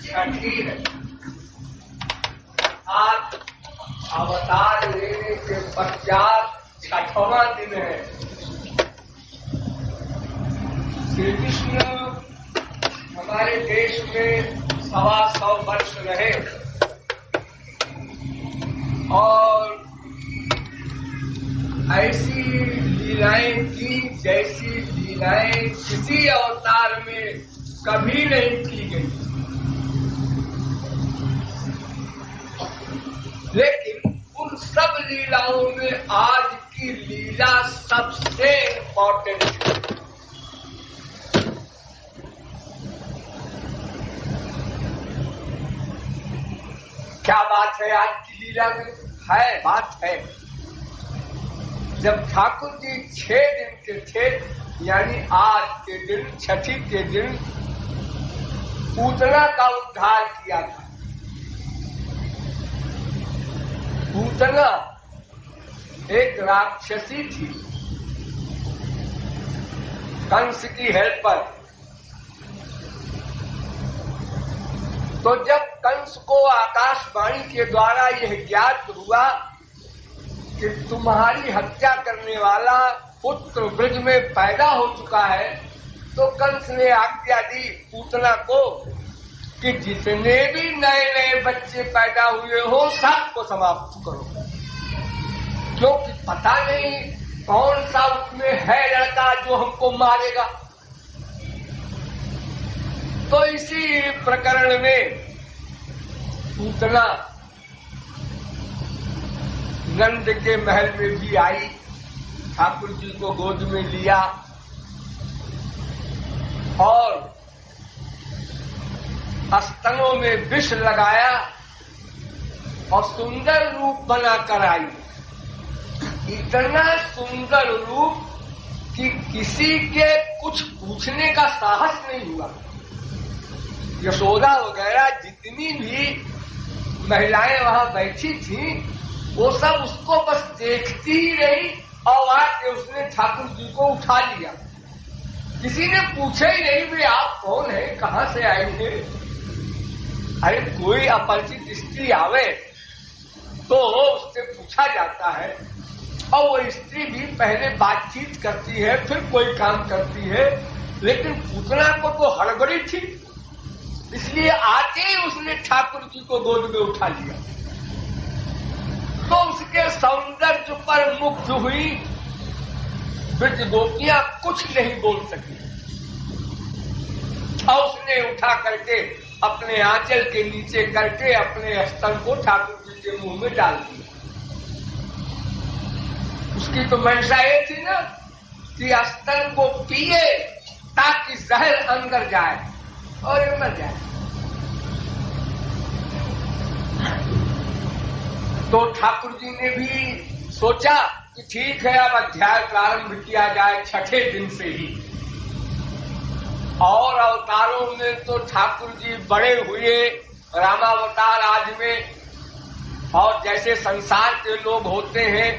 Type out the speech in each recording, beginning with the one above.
छठी है। आज अवतार लेने के पश्चात छठवां दिन है। श्री कृष्ण हमारे देश में 125 वर्ष रहे और ऐसी लीलाएं की जैसी लीलाएं किसी अवतार में कभी नहीं की गई। लेकिन उन सब लीलाओं में आज की लीला सबसे इम्पोर्टेंट है। क्या बात है आज की लीला में? है बात है। जब ठाकुर जी 6 दिन के थे, यानी आज के दिन छठी के दिन पूतना का उद्धार किया था। पूतना एक राक्षसी थी, कंस की हेल्पर। तो जब कंस को आकाशवाणी के द्वारा यह ज्ञात हुआ कि तुम्हारी हत्या करने वाला पुत्र ब्रज में पैदा हो चुका है, तो कंस ने आज्ञा दी पूतना को कि जितने भी नए नए बच्चे पैदा हुए हो सबको समाप्त करो, क्योंकि पता नहीं कौन सा उसमें है लड़का जो हमको मारेगा। तो इसी प्रकरण में पूतना नंद के महल में भी आई, ठाकुर जी को गोद में लिया और स्तनों में विष लगाया और सुंदर रूप बनाकर आई। इतना सुंदर रूप कि किसी के कुछ पूछने का साहस नहीं हुआ। यशोदा वगैरह जितनी भी महिलाएं वहां बैठी थीं, वो सब उसको बस देखती ही रही और आके उसने ठाकुर जी को उठा लिया। किसी ने पूछा ही नहीं भी आप कौन है, कहां से आए थे। अरे कोई अपरिचित स्त्री आवे तो उससे पूछा जाता है और वो स्त्री भी पहले बातचीत करती है फिर कोई काम करती है, लेकिन पूतना को तो हड़बड़ी थी, इसलिए आते ही उसने ठाकुर जी को गोद में उठा लिया। तो उसके सौंदर्य पर मुग्ध हुई ब्रज गोपियां कुछ नहीं बोल सकी और उसने उठा करके अपने आंचल के नीचे करके अपने स्तन को ठाकुर जी के मुंह में डाल दिया। उसकी तो मंशा ये थी ना कि स्तन को पिए ताकि जहर अंदर जाए और ये मर जाए। तो ठाकुर जी ने भी सोचा कि ठीक है, अब अध्याय प्रारंभ किया जाए छठे दिन से ही। और अवतारों में तो ठाकुर जी बड़े हुए, रामावतार आज में, और जैसे संसार के लोग होते हैं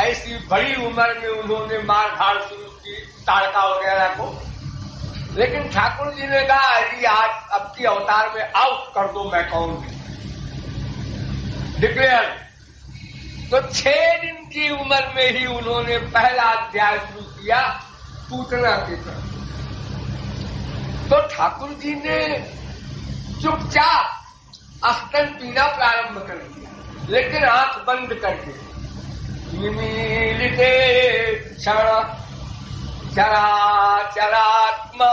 ऐसी बड़ी उम्र में उन्होंने मार धाड़ शुरू की ताड़का वगैरह को। लेकिन ठाकुर जी ने कहा अरे आज अब की अवतार में आउट कर दो, मैं कहूंगी डिक्लेयर। तो 6 दिन की उम्र में ही उन्होंने पहला अध्याय शुरू किया पूतना की तरफ। तो ठाकुर जी ने चुपचाप स्तन पीना प्रारंभ कर दिया, लेकिन आंख बंद करके। निमीलिते क्षण चराचरात्मा,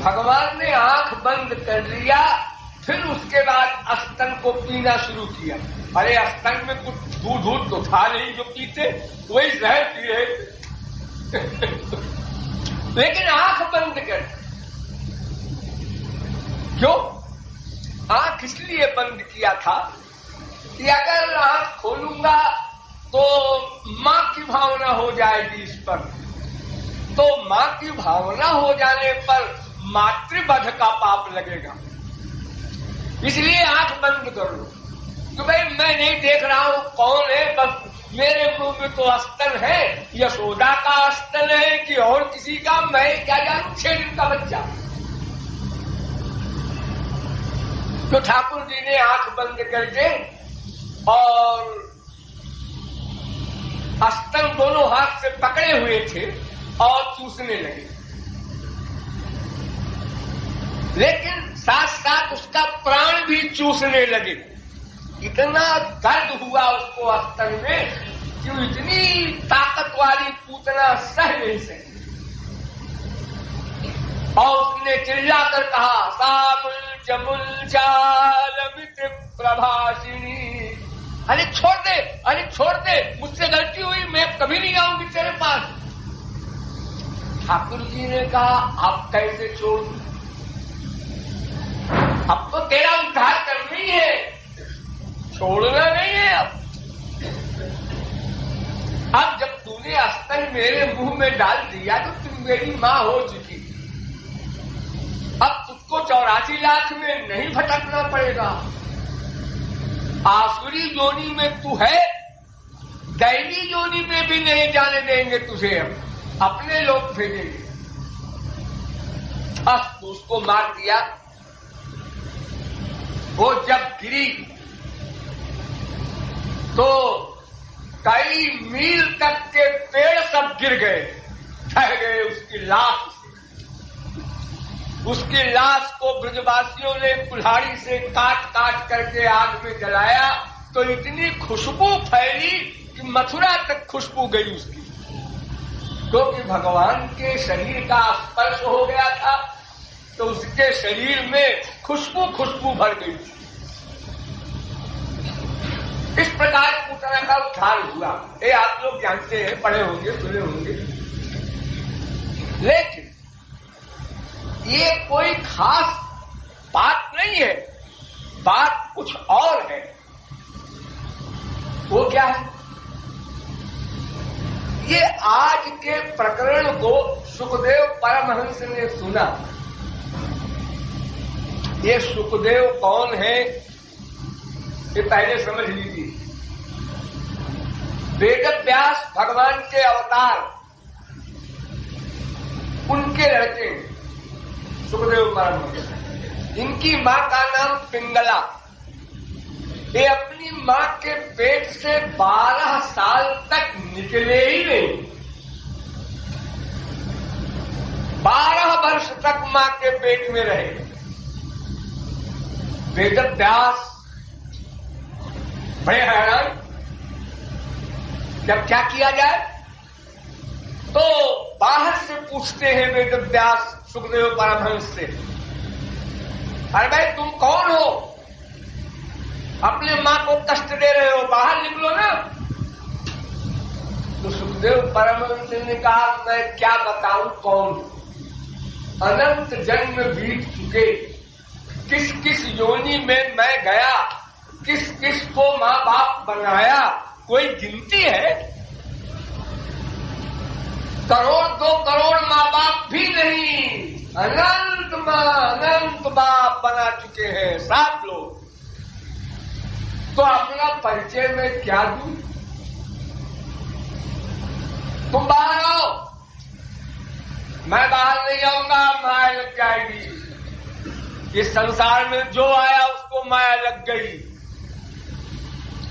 भगवान ने आंख बंद कर लिया, फिर उसके बाद स्तन को पीना शुरू किया। अरे स्तन में कुछ दूध तो था नहीं जो पीते, वही जहर पी रहे। लेकिन आंख बंद कर। क्यों आंख इसलिए बंद किया था कि अगर आंख खोलूंगा तो मां की भावना हो जाएगी इस पर, तो मां की भावना हो जाने पर मातृवध का पाप लगेगा। इसलिए आंख बंद कर लो तो भाई मैं नहीं देख रहा हूं कौन है, बस मेरे मुंह में तो स्तन है, यशोदा का स्तन है कि और किसी का, मैं क्या जानूं, 6 दिन का बच्चा। तो ठाकुर जी ने आंख बंद करके और स्तन दोनों हाथ से पकड़े हुए थे और चूसने लगे, लेकिन साथ साथ उसका प्राण भी चूसने लगे। इतना दर्द हुआ उसको स्तन में कि इतनी ताकत वाली पूतना सह नहीं सकी और उसने चिल्लाकर कहा, सामुल जमुल चालमित प्रभासिनी, अरे छोड़ दे, अरे छोड़ दे, मुझसे गलती हुई, मैं कभी नहीं आऊंगी तेरे पास। ठाकुर जी ने कहा, अब कैसे छोड़ दूं, अब तो तेरा उद्धार करना ही है, छोड़ना नहीं है। अब जब तूने स्तन मेरे मुंह में डाल दिया तो तुम मेरी मां हो चुकी, अब तुझको 84 लाख में नहीं भटकना पड़ेगा। आसुरी योनि में तू है, दैवी योनि में भी नहीं जाने देंगे तुझे, हम अपने लोग भेजेंगे। अब उसको मार दिया। वो जब गिरी तो कई मील तक के पेड़ सब गिर गए, ढह गए उसकी लाश से। उसकी लाश को ब्रजवासियों ने कुल्हाड़ी से काट काट करके आग में जलाया तो इतनी खुशबू फैली कि मथुरा तक खुशबू गई उसकी, क्योंकि भगवान के शरीर का स्पर्श हो गया था तो उसके शरीर में खुशबू खुशबू भर गई। इस प्रकार पूतना का उद्धार हुआ। ये आप लोग जानते हैं, पढ़े होंगे, सुने होंगे। लेकिन ये कोई खास बात नहीं है, बात कुछ और है। वो क्या है? ये आज के प्रकरण को सुखदेव परमहंस ने सुना। ये सुखदेव कौन है ये पहले समझ लीजिए। वेद व्यास भगवान के अवतार, उनके लड़के सुखदेव परमहंस। इनकी मां का नाम पिंगला। ये अपनी मां के पेट से 12 साल तक निकले ही नहीं। 12 वर्ष तक मां के पेट में रहे। वेद व्यास बड़े हैरान, जब क्या किया जाए तो बाहर से पूछते हैं वेद व्यास सुखदेव परमहंस से, अरे भाई तुम कौन हो, अपने मां को कष्ट दे रहे हो, बाहर निकलो ना। तो सुखदेव परमहंस ने कहा, मैं क्या बताऊं कौन, अनंत जन्म बीत चुके, किस किस योनि में मैं गया, किस किस को मां बाप बनाया, कोई गिनती है? करोड़ 2 करोड़ माँ बाप भी नहीं, अनंत माँ अनंत बाप बना चुके हैं 7 लोग। तो अपना परिचय में क्या दूं? तुम बाहर आओ। मैं बाहर नहीं आऊंगा, माया लग जाएगी। इस संसार में जो आया उसको माया लग गई।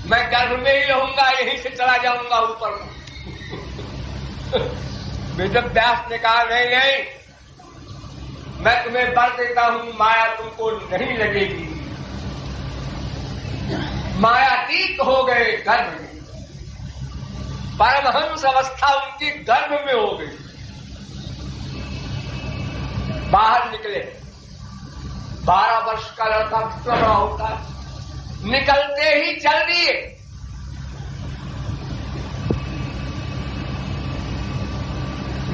मैं गर्भ में ही रहूंगा, यहीं से चला जाऊंगा ऊपर। वेद व्यास ने कहा, नहीं नहीं, मैं तुम्हें वर देता हूं, माया तुमको नहीं लगेगी। मायातीत हो गए गर्भ में, परमहंस अवस्था उनकी गर्भ में हो गई। बाहर निकले। 12 वर्ष का लड़का कितना बड़ा होता है, निकलते ही चल दिए।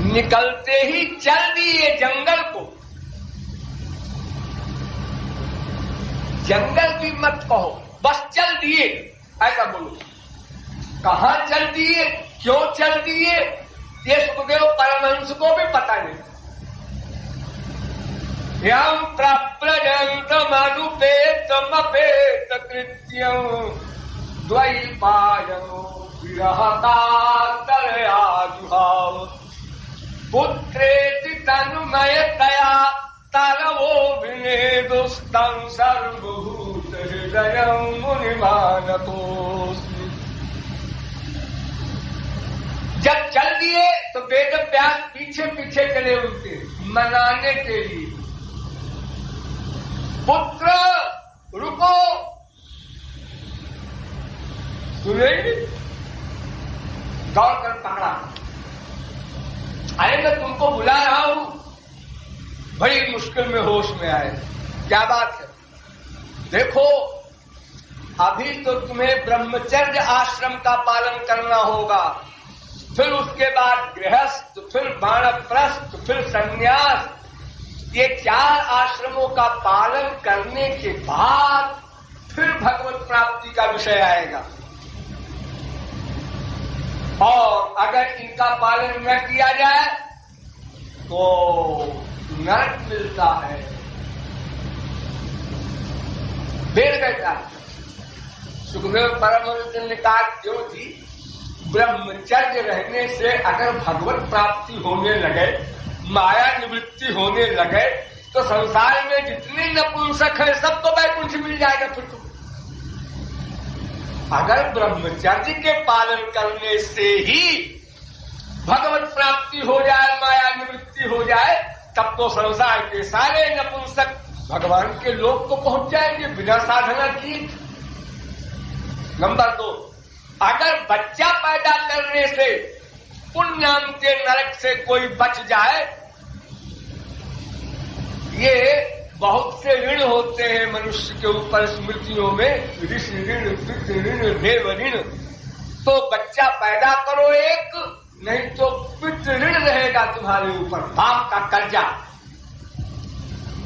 निकलते ही चल दिए जंगल को। जंगल भी मत कहो, बस चल दिए, ऐसा बोलो। कहां चल दिए, क्यों चल दिए, ये सुखदेव परमहंस को भी पता नहीं। यम प्रप्रजंत मनुपेतमपेत कृत्यं द्वैपायनो विरहकातरया जुहाव पुत्रेति तन्मयतया तारवो विनेदुस्तं सर्वभूत हृदयं मुनिमानतोऽस्मि। जब चल दिए तो वेद व्यास पीछे पीछे चले उनके मनाने के लिए, पुत्र रुको, सुनेंगे? दौड़ कर पकड़ा, अरे मैं तुमको बुला रहा हूं। बड़ी मुश्किल में होश में आए, क्या बात है? देखो अभी तो तुम्हें ब्रह्मचर्य आश्रम का पालन करना होगा, फिर उसके बाद गृहस्थ, फिर वानप्रस्थ, फिर संन्यास। ये 4 आश्रमों का पालन करने के बाद फिर भगवत प्राप्ति का विषय आएगा। और अगर इनका पालन न किया जाए तो नरक मिलता है। बेर गया सुखदेव परमहंस ने कहा, क्यों जी? ब्रह्मचर्य रहने से अगर भगवत प्राप्ति होने लगे, माया निवृत्ति होने लगे, तो संसार में जितने नपुंसक है सबको वैकुंठ मिल जाएगा। फिर तो अगर ब्रह्मचर्य के पालन करने से ही भगवत प्राप्ति हो जाए, माया निवृत्ति हो जाए, तब तो संसार के सारे नपुंसक भगवान के लोक को पहुंच जाएंगे बिना साधना की। नंबर 2, अगर बच्चा पैदा करने से पुण्यम के नरक से कोई बच जाए, ये बहुत से ऋण होते हैं मनुष्य के ऊपर स्मृतियों में, ऋषि ऋण, पितृ ऋण, देव ऋण। तो बच्चा पैदा करो एक, नहीं तो पितृ ऋण रहेगा तुम्हारे ऊपर, बाप का कर्जा।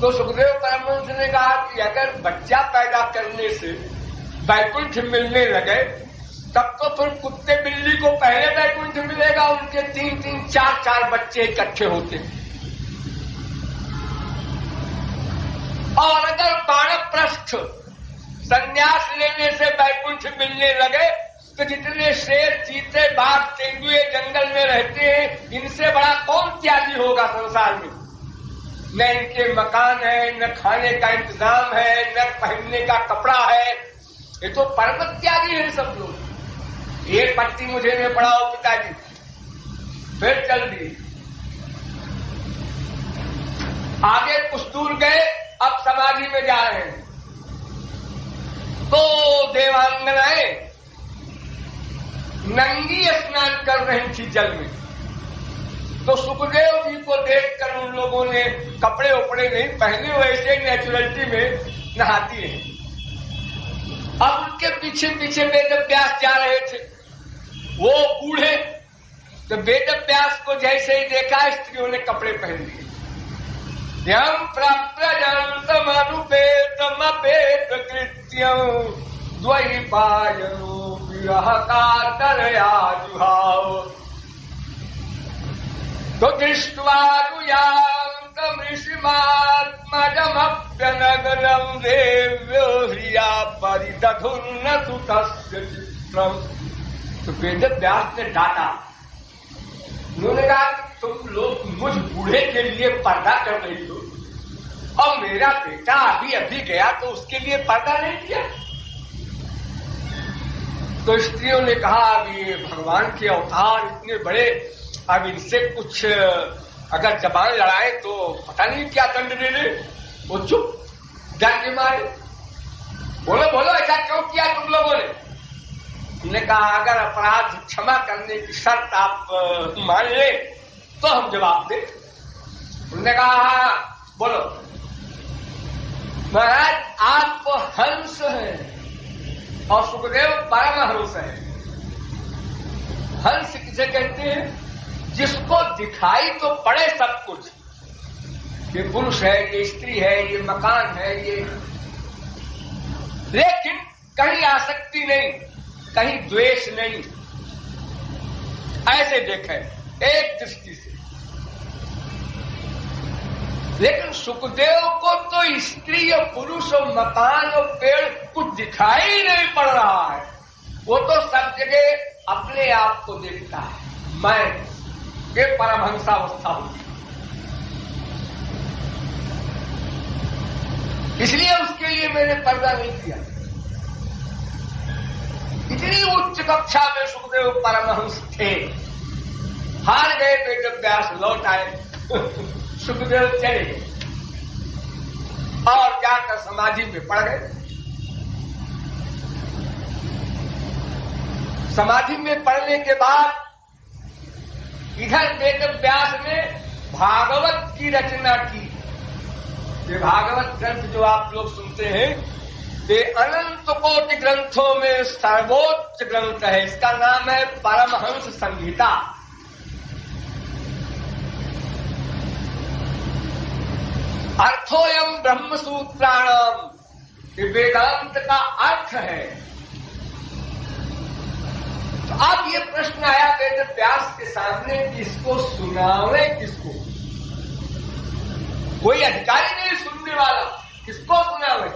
तो सुखदेव परमहंस ने कहा कि अगर बच्चा पैदा करने से वैकुंठ मिलने लगे, तब तो फिर कुत्ते बिल्ली को पहले वैकुंठ मिलेगा, उनके 3-3, 4-4 बच्चे इकट्ठे होते हैं। और अगर वानप्रस्थ संन्यास लेने से वैकुंठ मिलने लगे, तो जितने शेर, चीते, बाघ, तेंदुए जंगल में रहते हैं, इनसे बड़ा कौन त्यागी होगा संसार में? न इनके मकान है, न खाने का इंतजाम है, न पहनने का कपड़ा है। ये तो परम त्यागी है सब लोग। एक पट्टी मुझे में पढ़ाओ पिताजी, फिर चल दी। आगे कुछ दूर गए, अब समाधि में जा रहे हैं, तो देवांगनाएं नंगी स्नान कर रही थी जल में। तो सुखदेव जी को देखकर उन लोगों ने कपड़े उपड़े नहीं पहने, वैसे नेचुरलिटी में नहाती है। अब उनके पीछे पीछे वेद व्यास जा रहे थे, वो बूढ़े। तो वेद व्यास को जैसे ही देखा, स्त्रियों ने कपड़े पहन लिए। यम प्राप्त जनतमनुपेतमपेत कृत्यं द्वैपायनो विरह कातरया जुहाव। तो दृष्ट्वानुयान्तं ऋषिमात्मजमप्यनगरं देव्यो ह्रिया परिदधुर्न सुतस्य चित्रम्। तो वेद व्यास ने डांटा, उन्होंने कहा तुम लोग मुझ बूढ़े के लिए पर्दा कर रही हो, और मेरा बेटा अभी अभी गया तो उसके लिए पर्दा नहीं किया। तो स्त्रियों ने कहा अब ये भगवान के अवतार इतने बड़े, अब इनसे कुछ अगर जबान लड़ाए तो पता नहीं क्या दंड दे दे। वो चुप, डर के मारे। बोलो बोलो, ऐसा क्यों किया तुम लोगों ने? उन्होंने कहा अगर अपराध क्षमा करने की शर्त आप मान ले तो हम जवाब दें। उन्होंने कहा हाँ बोलो। महाराज आप हंस हैं और सुखदेव परमहंस है। हंस किसे कहते हैं? जिसको दिखाई तो पड़े सब कुछ, ये पुरुष है, ये स्त्री है, ये मकान है, ये, लेकिन कहीं आसक्ति नहीं, कहीं द्वेष नहीं, ऐसे देखे एक दृष्टि से। लेकिन सुखदेव को तो स्त्री और पुरुष और मकान और पेड़ कुछ दिखाई नहीं पड़ रहा है। वो तो सब जगह अपने आप को देखता है, मैं ये परमहंसावस्था होती। इसलिए उसके लिए मैंने पर्दा नहीं किया। इतनी उच्च कक्षा में सुखदेव परमहंस थे, हार गए वेद व्यास लौट आए, सुखदेव चले गए और जाकर समाधि में पड़ गए। समाधि में पड़ने के बाद इधर वेद व्यास ने भागवत की रचना की। ये भागवत ग्रंथ जो आप लोग सुनते हैं, ये अनंत कोटि ग्रंथों में सर्वोच्च ग्रंथ है। इसका नाम है परमहंस संहिता। अर्थोयम ब्रह्म सूत्राणाम, ये वेदांत का अर्थ है। तो अब ये प्रश्न आया वेद व्यास के सामने कि इसको सुनावे किसको? कोई अधिकारी नहीं सुनने वाला, किसको सुनावे?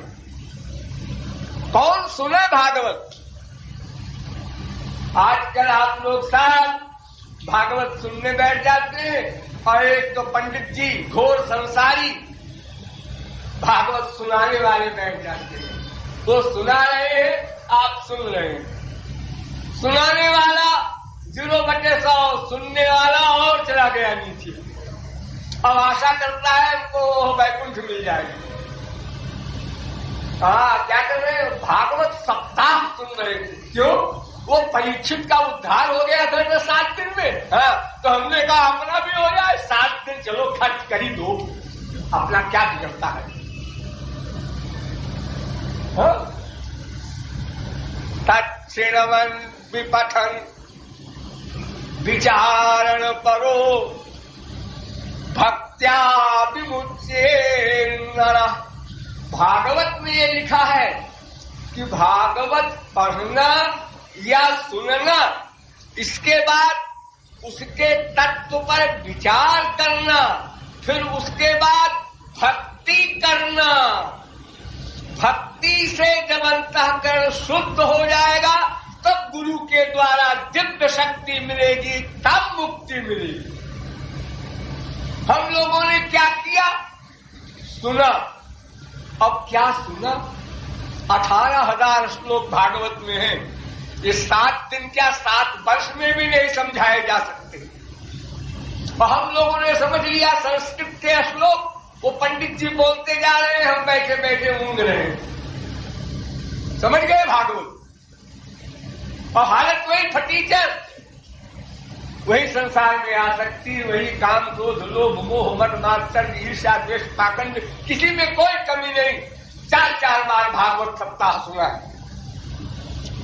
कौन सुने भागवत? आजकल आप लोग सब भागवत सुनने बैठ जाते हैं और एक तो पंडित जी घोर संसारी भागवत सुनाने वाले बैठ जाते हैं। वो सुना रहे हैं, आप सुन रहे हैं। सुनाने वाला 0/100, सुनने वाला और चला गया नीचे। अब आशा करता है हमको वैकुंठ मिल जाएगा। हाँ, क्या कर रहे हैं? भागवत सप्ताह सुन रहे थे। क्यों? वो परीक्षित का उद्धार हो गया था ना 7 दिन में। हाँ, तो हमने कहा अपना भी हो जाए। 7 दिन चलो खर्च कर ही दो, अपना क्या बिगड़ता है। तत्श्रवन् विपठन् विचारण परो भक्त्या विमुच्ये नरः। भागवत में ये लिखा है कि भागवत पढ़ना या सुनना, इसके बाद उसके तत्व पर विचार करना, फिर उसके बाद भक्ति करना। भक्ति से जब अंतःकरण शुद्ध हो जाएगा तब गुरु के द्वारा दिव्य शक्ति मिलेगी, तब मुक्ति मिलेगी। हम लोगों ने क्या किया? सुना। अब क्या सुना? 18,000 श्लोक भागवत में है। ये 7 दिन क्या 7 वर्ष में भी नहीं समझाए जा सकते। और हम लोगों ने समझ लिया संस्कृत के श्लोक, वो पंडित जी बोलते जा रहे हैं, हम बैठे बैठे ऊँघ रहे हैं। समझ गए भागवत? और हालत वही फटीचर, वही संसार में आसक्ति, वही काम क्रोध लोभ मोह मद मात्सर्य ईर्ष्या द्वेष पाखंड, किसी में कोई कमी नहीं। 4-4 बार भागवत सप्ताह सुना है।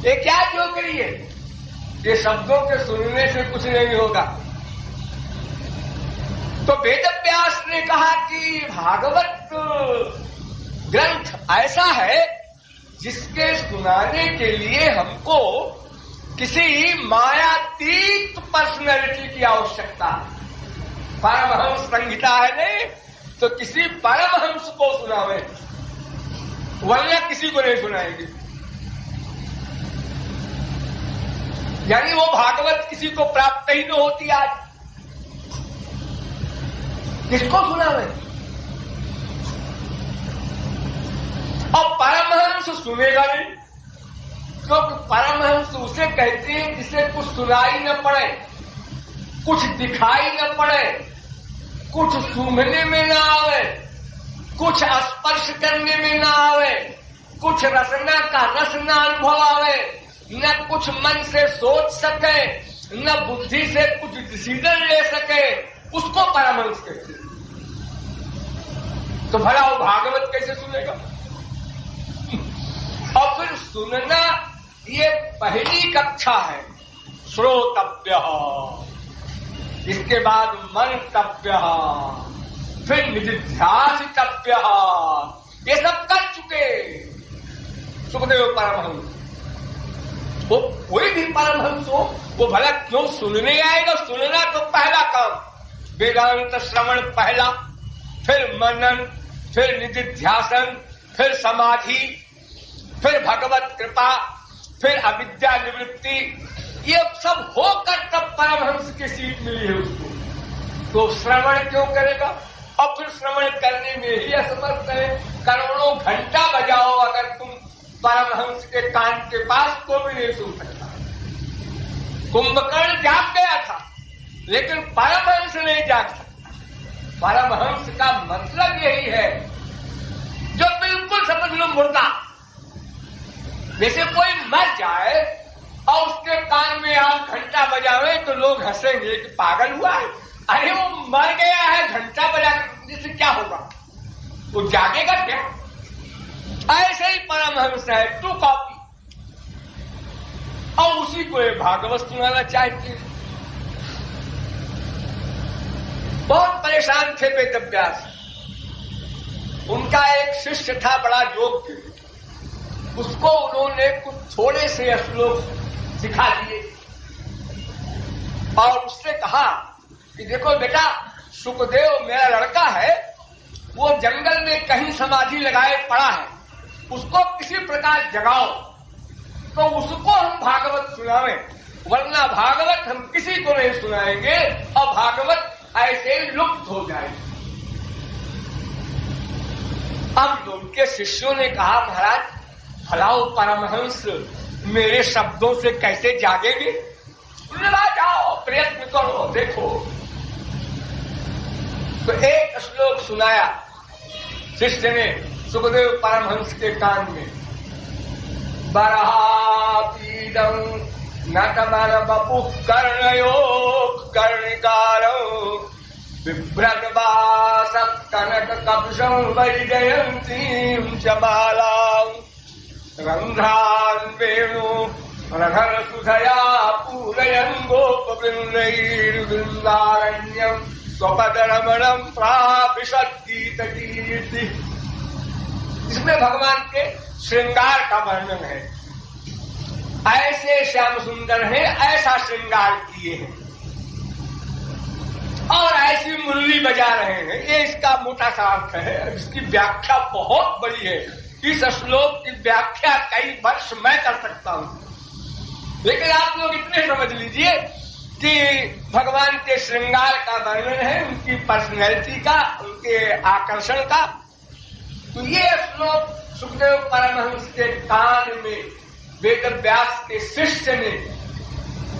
ये क्या जो करिए? ये शब्दों के सुनने से कुछ नहीं होगा। तो वेद व्यास ने कहा कि भागवत ग्रंथ ऐसा है जिसके सुनाने के लिए हमको किसी मायातीत पर्सनैलिटी की आवश्यकता है। परमहंस संहिता है नहीं, तो किसी परमहंस को सुनावे, वरना किसी को नहीं सुनाएंगे। यानी वो भागवत किसी को प्राप्त ही न होती। आज किसको सुनावे? और परमहंस सुनेगा नहीं, क्योंकि परमहंस उसे कहते हैं जिसे कुछ सुनाई न पड़े, कुछ दिखाई न पड़े, कुछ सूंघने में न आवे, कुछ स्पर्श करने में न आवे, कुछ रसना का रस न अनुभव आवे, न कुछ मन से सोच सके, न बुद्धि से कुछ डिसीजन ले सके, उसको परमहंस कहते हैं। तो भला वो भागवत कैसे सुनेगा? और फिर सुनना ये पहली कक्षा है, श्रोतव्य। इसके बाद मंतव्य, फिर निधिध्यासितव्य। ये सब कर चुके सुखदेव परमहंस। वो कोई भी परमहंस हो, वो भला क्यों सुनने आएगा? सुनना तो पहला काम, वेदांत श्रवण पहला, फिर मनन, फिर निधिध्यासन, फिर समाधि, फिर भगवत कृपा, फिर अविद्या निवृत्ति। ये सब होकर तब परमहंस की सीट मिली है उसको। तो श्रवण क्यों करेगा? और फिर श्रवण करने में ही असमर्थ है। करोड़ों घंटा बजाओ अगर तुम परमहंस के कान के पास, तो भी नहीं सुन सकता। कुंभकर्ण जाग गया था, लेकिन परमहंस नहीं जाग सकता। परमहंस का मतलब यही है जो बिल्कुल समझ लो मुर्दा। जैसे कोई मर जाए और उसके कान में आप घंटा बजावे तो लोग हंसेंगे कि पागल हुआ है। अरे वो मर गया है, घंटा बजा जिससे क्या होगा, वो जागेगा क्या? ऐसे ही परमहंस है, टू कॉपी। और उसी को ये भागवत सुनाना चाहते हैं। बहुत परेशान थे वेदव्यास। उनका एक शिष्य था बड़ा योग्य, उसको उन्होंने कुछ थोड़े से श्लोक सिखा दिए और उससे कहा कि देखो बेटा, सुखदेव मेरा लड़का है, वो जंगल में कहीं समाधि लगाए पड़ा है, उसको किसी प्रकार जगाओ तो उसको हम भागवत सुनावें, वरना भागवत हम किसी को नहीं सुनाएंगे और भागवत ऐसे ही लुप्त हो जाएगी। अब उनके शिष्यों ने कहा, महाराज फलाओ परमहंस मेरे शब्दों से कैसे जागेंगे? जाओ प्रयत्न करो, देखो। तो एक श्लोक सुनाया शिष्य ने सुखदेव परमहंस के कान में। बरहापीडं नटमर बपु कर्णयो कर्णिकारो बिभ्रतवास कनक कपशं वैजयन्तीं च बालां रंध्रान् वेणु रघर सुधया पूरयन् गोपवृन्दैर्वृन्दारण्यं स्वपदरमणं प्रापिषद्गीतकीर्ति। इसमें भगवान के श्रृंगार का वर्णन है। ऐसे श्याम सुंदर हैं, ऐसा श्रृंगार किए हैं और ऐसी मुरली बजा रहे हैं। ये इसका मोटा सा अर्थ है। इसकी व्याख्या बहुत बड़ी है। इस श्लोक की व्याख्या कई वर्ष मैं कर सकता हूं, लेकिन आप लोग इतने समझ लीजिए कि भगवान के श्रृंगार का वर्णन है, उनकी पर्सनैलिटी का, उनके आकर्षण का। तो ये श्लोक सुखदेव परमहंस के कान में वेदव्यास के शिष्य ने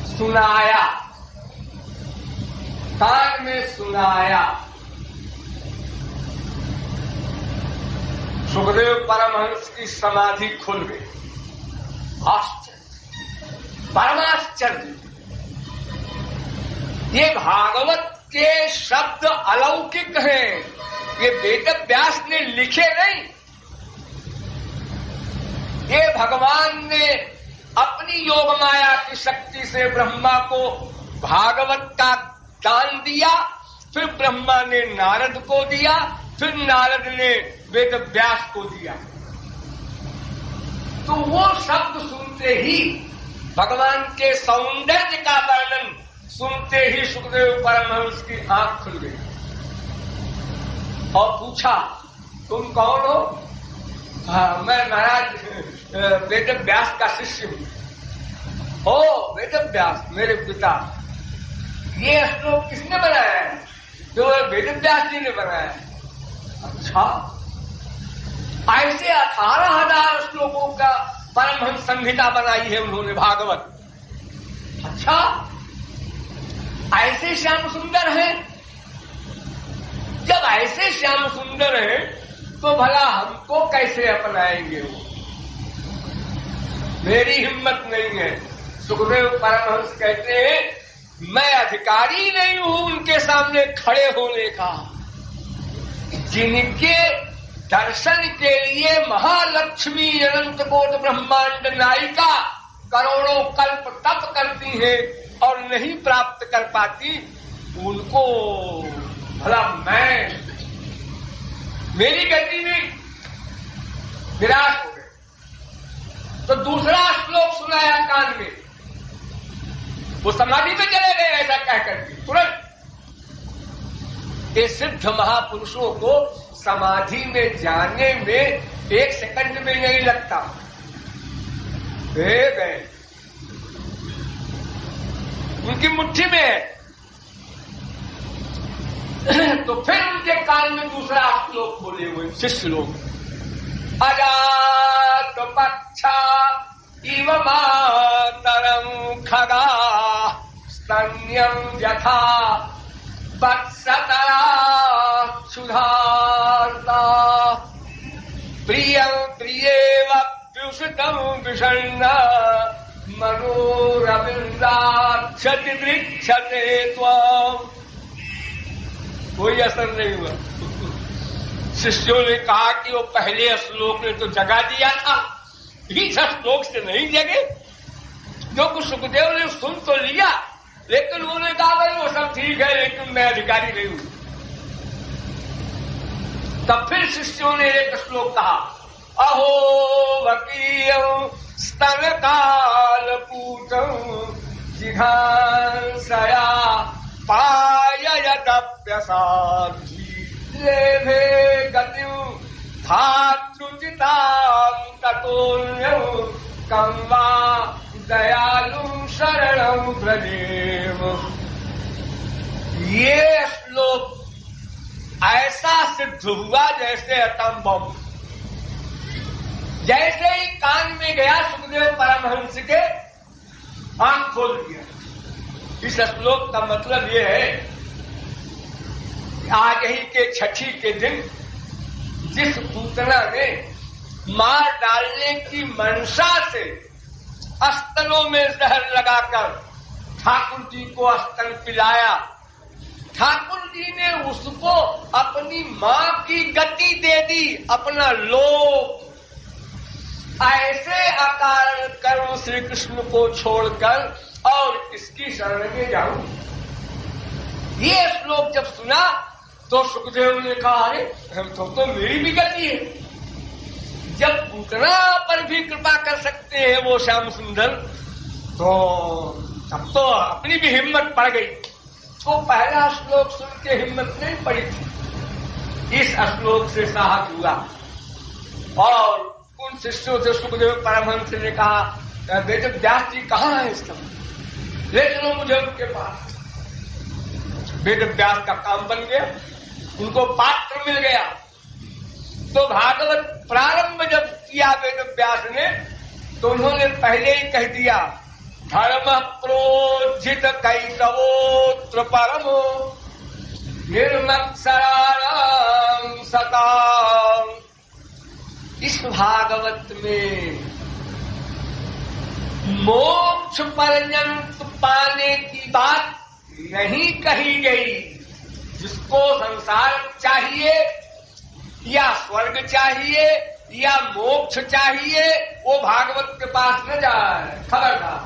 सुनाया, कान में सुनाया। सुखदेव परमहंस की समाधि खुल गई। आश्चर्य, परमाश्चर्य। ये भागवत के शब्द अलौकिक हैं, ये वेदव्यास ने लिखे नहीं। ये भगवान ने अपनी योग माया की शक्ति से ब्रह्मा को भागवत का दान दिया, फिर ब्रह्मा ने नारद को दिया, फिर नारद ने वेदव्यास को दिया। तो वो शब्द सुनते ही, भगवान के सौंदर्य का वर्णन सुनते ही सुखदेव परमहंस की आंख खुल गई और पूछा, तुम कौन हो? हाँ, मैं महाराज वेदव्यास का शिष्य हूं। ओ वेदव्यास, मेरे पिता। ये श्लोक किसने बनाया है? जो वेदव्यास जी ने बनाया है। अच्छा, ऐसे 18,000 श्लोकों का परमहंस संहिता बनाई है उन्होंने भागवत। अच्छा, ऐसे श्याम सुंदर हैं। जब ऐसे श्याम सुंदर हैं तो भला हमको कैसे अपनाएंगे? वो मेरी हिम्मत नहीं है। सुखदेव परमहंस कहते हैं, मैं अधिकारी नहीं हूं उनके सामने खड़े होने का। जिनके दर्शन के लिए महालक्ष्मी अनंत कोट ब्रह्मांड नायिका करोड़ों कल्प तप करती है और नहीं प्राप्त कर पाती, उनको भला मैं, मेरी गति में निराश हो गए। तो दूसरा श्लोक सुनाया कान में, वो समाधि में चले गए ऐसा कहकर के तुरंत। ये सिद्ध महापुरुषों को समाधि में जाने में 1 सेकंड में नहीं लगता। गए, उनकी मुट्ठी में है। तो फिर उनके कान में दूसरा श्लोक बोले हुए शिष्य लोग, अजात पक्षा इव मातरं खगा स्तन्यं यथा वत्सतरा सुधार्ता प्रियं प्रियेव व्युषितं विषण्ण मनोरविन्दाक्षति वृक्षते त्वम्। कोई असर नहीं हुआ। शिष्यों ने कहा कि वो पहले श्लोक ने तो जगा दिया था, इस श्लोक से नहीं जगे। जो कुछ सुखदेव ने सुन तो लिया, लेकिन उन्होंने कहा भाई वो सब ठीक है, लेकिन मैं अधिकारी नहीं हूं। तब फिर शिष्यों ने एक श्लोक कहा, अहो वकीयं स्तन काल पूतं जिघांसया पाययदप्यसाधि लेभे गतिं धातृचितां ततोऽन्यं कं वा दयालुं शरणं व्रजेम। ये श्लोक ऐसा सिद्ध हुआ जैसे एटम बम। जैसे ही कान में गया सुखदेव परमहंस के आंख खोल दिया। इस श्लोक का मतलब यह है कि आज ही के छठी के दिन जिस पूतना ने मार डालने की मंशा से स्तनों में जहर लगाकर ठाकुर जी को स्तन पिलाया, ठाकुर जी ने उसको अपनी मां की गति दे दी, अपना लोभ। ऐसे अकारण कर्म श्री कृष्ण को छोड़कर और इसकी शरण में जाऊं। ये श्लोक जब सुना तो सुखदेव ने कहा, अरे तो मेरी भी गति है। जब पूतना पर भी कृपा कर सकते हैं वो श्याम सुंदर, तो तब तो अपनी भी हिम्मत पड़ गई। तो पहला श्लोक सुन के हिम्मत नहीं पड़ी थी, इस श्लोक से साहस हुआ। और उन शिष्यों से सुखदेव परमहंस ने कहा, बेटे व्यास जी कहाँ है इस समय, ले चलो मुझे उनके पास। वेद व्यास का काम बन गया, उनको पात्र मिल गया। तो भागवत प्रारंभ जब किया वेद व्यास ने, तो उन्होंने पहले ही कह दिया, धर्म प्रोज्झित कैतवोत्र परमो निर्मत्सराणां सतां। इस भागवत में मोक्ष पर्यंत पाने की बात नहीं कही गई। जिसको संसार चाहिए या स्वर्ग चाहिए या मोक्ष चाहिए, वो भागवत के पास न जाए, खबरदार।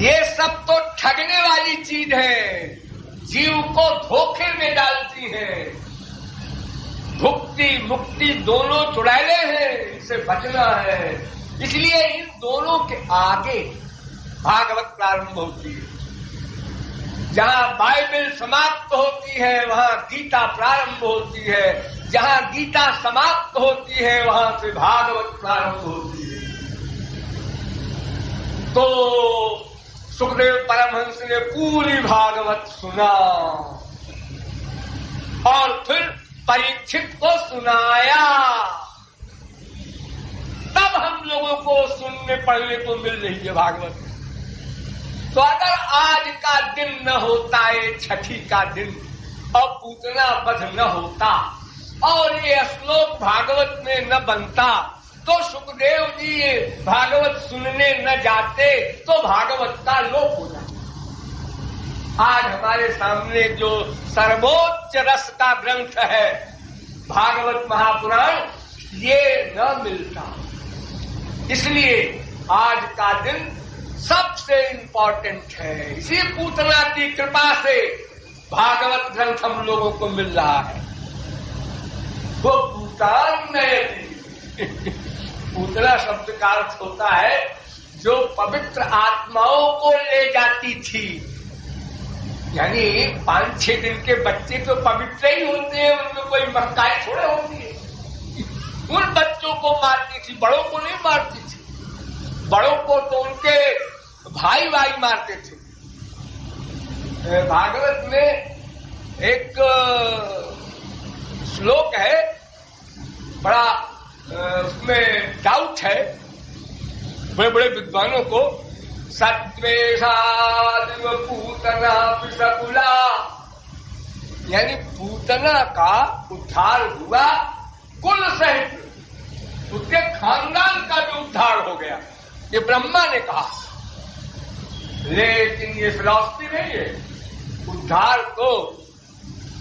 ये सब तो ठगने वाली चीज है, जीव को धोखे में डालती है। भुक्ति मुक्ति दोनों चुड़ैले हैं, इनसे बचना है। इसलिए इन दोनों के आगे भागवत प्रारंभ होती है। जहां बाइबल समाप्त होती है वहां गीता प्रारंभ होती है, जहां गीता समाप्त होती है वहां से भागवत प्रारंभ होती है। तो सुखदेव परमहंस ने पूरी भागवत सुना और फिर परीक्षित को सुनाया। तब हम लोगों को सुनने पढ़ने को मिल रही है भागवत। तो अगर आज का दिन न होता, ये छठी का दिन, और पूतना वध न होता और ये श्लोक भागवत में न बनता, तो सुखदेव जी भागवत सुनने न जाते तो भागवत का लोप हो जाता। आज हमारे सामने जो सर्वोच्च रस का ग्रंथ है भागवत महापुराण, ये न मिलता। इसलिए आज का दिन सबसे इम्पोर्टेंट है। इसी पूतना की कृपा से भागवत ग्रंथ हम लोगों को मिल रहा है। वो पूतान नहीं, पूतना शब्द का अर्थ होता है जो पवित्र आत्माओं को ले जाती थी। यानी 5-6 दिन के बच्चे तो पवित्र ही होते हैं, उनमें कोई महकाई थोड़े होती है। उन बच्चों को मारती थी, बड़ों को नहीं मारती थी। बड़ों को तो उनके भाई मारते थे। भागवत में एक श्लोक है, बड़ा उसमें डाउट है बड़े बड़े विद्वानों को। सत्वेषादिव पूतना विषकुला, यानी पूतना का उद्धार हुआ कुल सहित, उसके खानदान का भी उद्धार हो गया, ये ब्रह्मा ने कहा। लेकिन ये फिलॉसफी नहीं है, उद्धार तो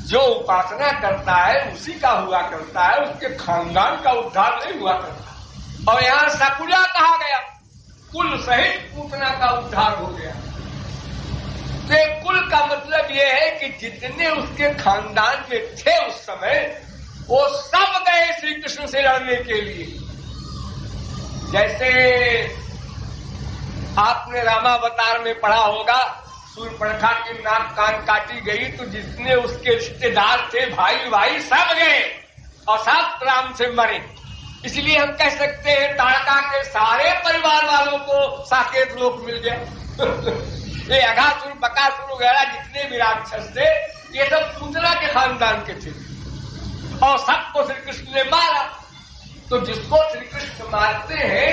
जो उपासना करता है उसी का हुआ करता है, उसके खानदान का उद्धार नहीं हुआ करता। और यहाँ सकुला कहा गया, कुल सहित पूतना का उद्धार हो गया। तो कुल का मतलब ये है कि जितने उसके खानदान में थे उस समय, वो सब गए श्री कृष्ण से लड़ने के लिए। जैसे आपने रामावतार में पढ़ा होगा, सूर्पणखा की नाक कान काटी गई तो जितने उसके रिश्तेदार थे, भाई भाई सब गए और सब राम से मरे। इसलिए हम कह सकते हैं ताड़का के सारे परिवार वालों को साकेत लोक मिल गया। ये अघासुर बकासुर वगैरह जितने भी राक्षस थे, ये सब पूतना के खानदान के थे और सबको श्री कृष्ण ने मारा। तो जिसको श्री कृष्ण मारते हैं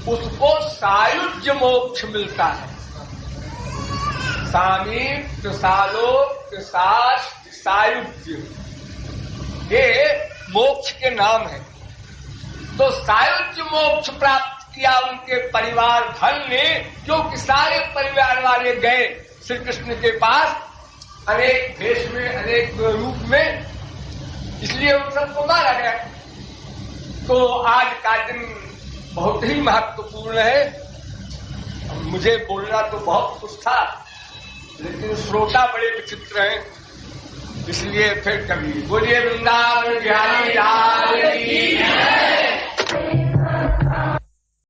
उसको सायुज्य मोक्ष मिलता है। सामीप्य, सालोक्य, साष्ट, सायुज्य, ये मोक्ष के नाम है। तो सायुज्य मोक्ष प्राप्त किया उनके परिवार धन ने, क्योंकि सारे परिवार वाले गए श्री कृष्ण के पास अनेक भेष में, अनेक रूप में, इसलिए उन सबको मारा गया। तो आज का दिन बहुत ही महत्वपूर्ण है। मुझे बोलना तो बहुत कुछ था, लेकिन श्रोता बड़े विचित्र हैं, इसलिए फिर कभी बोलिए वृंदावन बिहारी लाल